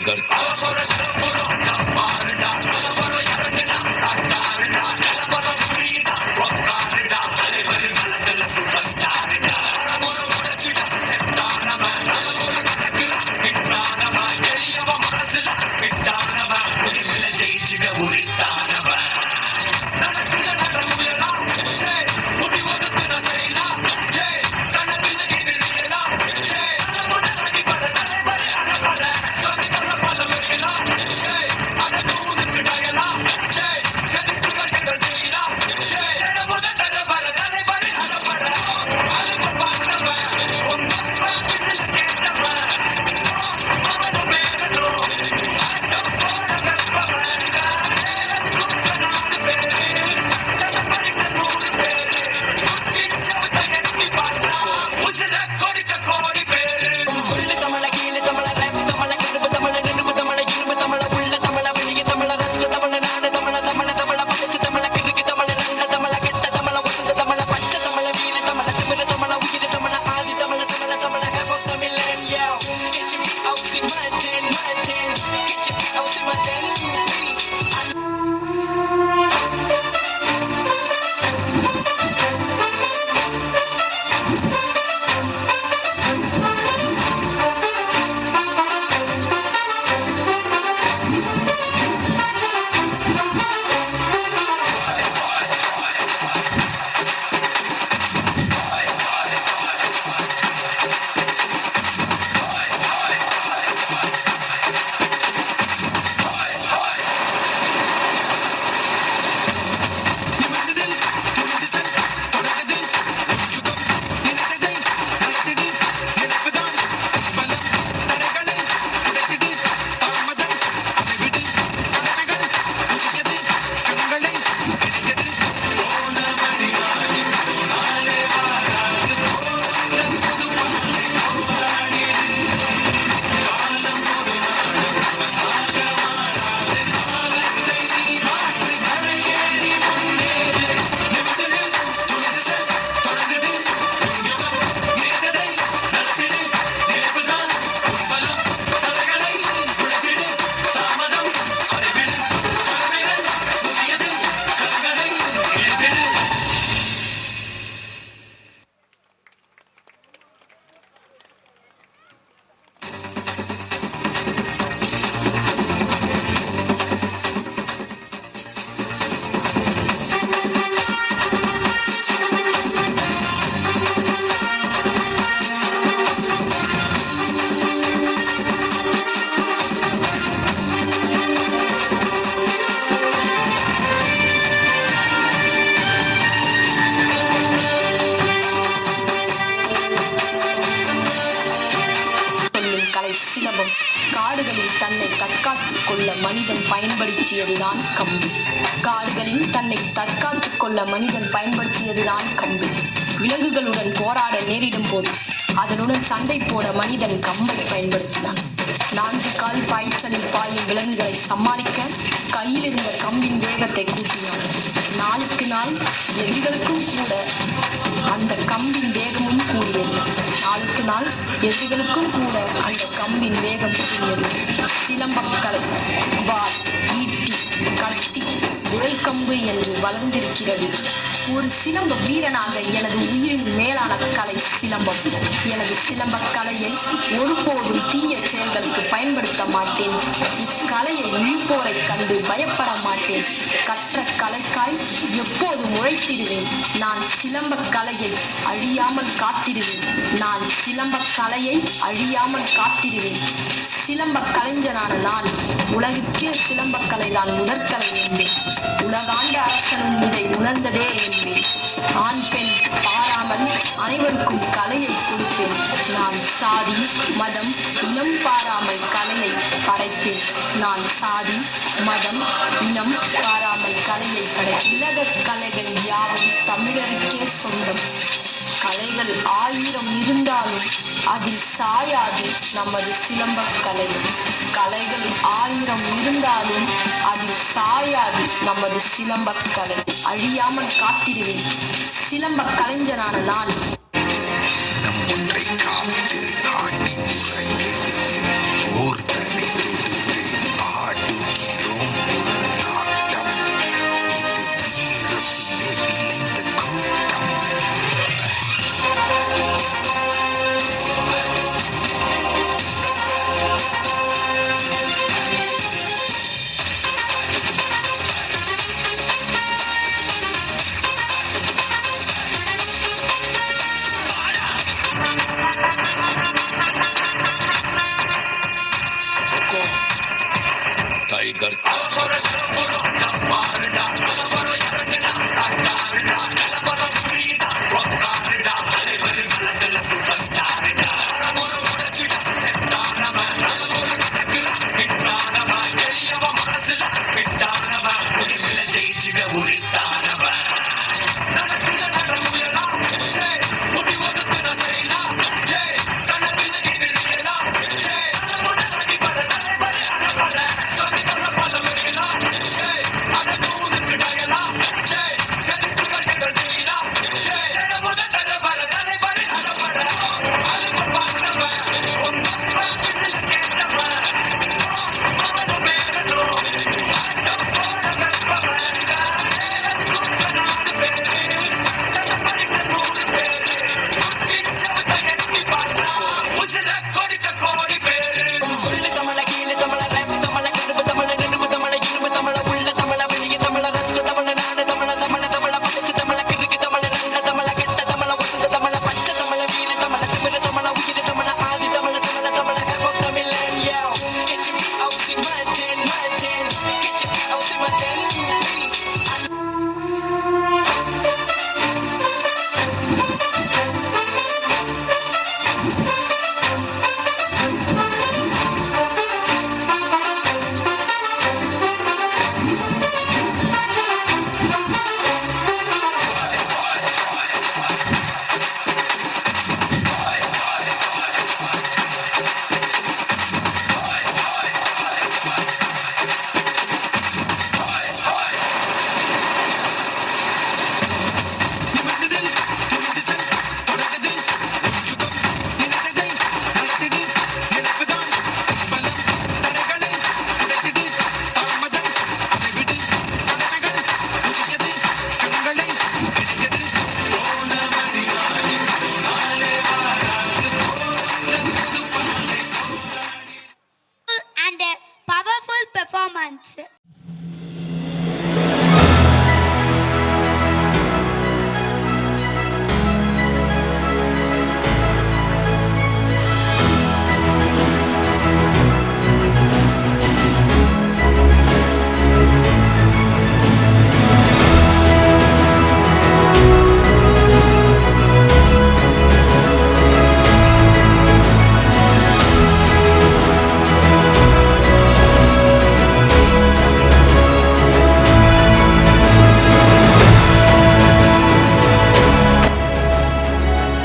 Singer. Silambam. காடுகளில் தன்னை தற்காத்துக் கொள்ள மனிதன் பயன்படுத்தியதுதான் கம்பு. காடுகளில் தன்னை தற்காத்துக் கொள்ள மனிதன் பயன்படுத்தியதுதான் கம்பு. விலங்குகளுடன் போராட நேரிடும் போது அதனுடன் சண்டை போட மனிதன் கம்பை பயன்படுத்தினான். 4 கால் பாய்ச்சலில் பாயும் விலங்குகளை சமாளிக்க கையில் இருந்த கம்பின் வேகத்தை கூட்டினான். நாளுக்கு நாள் எதிரிகளுக்கும் கூட அந்த கம்பின் வேகமும் கூடியது. நாளுக்கு நாள் எதிரிகளுக்கும் கூட அந்த கம்பின் வேகம் கூடியது. சிலம்பக்கலை வாள், ஈட்டி, கத்தி, விரைக்கம்பு என்று வளர்ந்திருக்கிறது. ஒரு சிலம்ப வீரனாக எனது உயிரின் மேலான கலை சிலம்பம். எனது சிலம்ப கலையை ஒருபோதும் தீய செயல்களுக்கு பயன்படுத்த மாட்டேன். இக்கலையை இழிப்போரை கண்டு பயப்பட மாட்டேன். கற்ற கலைக்காய் எப்போதும் உழைத்திடுவேன். நான் சிலம்ப கலையை அழியாமல் காத்திடுவேன். நான் சிலம்ப கலையை அழியாமல் காத்திடுவேன். சிலம்ப கலைஞனான நான் உலகுக்கே சிலம்பக்கலை தான் முதற்கலை என்பேன். உலகாண்ட அரசனும் இதை உணர்ந்ததே என்பேன். ஆண் பெண் பாராமல் அனைவருக்கும் கலையை கொடுப்பேன். நான் சாதி மதம் இனம் பாராமல் கலையை படைப்பேன். நான் சாதி மதம் இனம் பாராமல் கலையை படைப்பேன். உலக கலைகள் யாவும் தமிழருக்கே சொந்தம். கலைகள் 1000 இருந்தாலும் அதில் சாயாது நமது சிலம்பக்கலை. கலைகள் 1000 இருந்தாலும் அதில் சாயாது நமது சிலம்பக்கலை. அழியாமல் காத்திடுவேன். சிலம்ப கலைஞனான நான்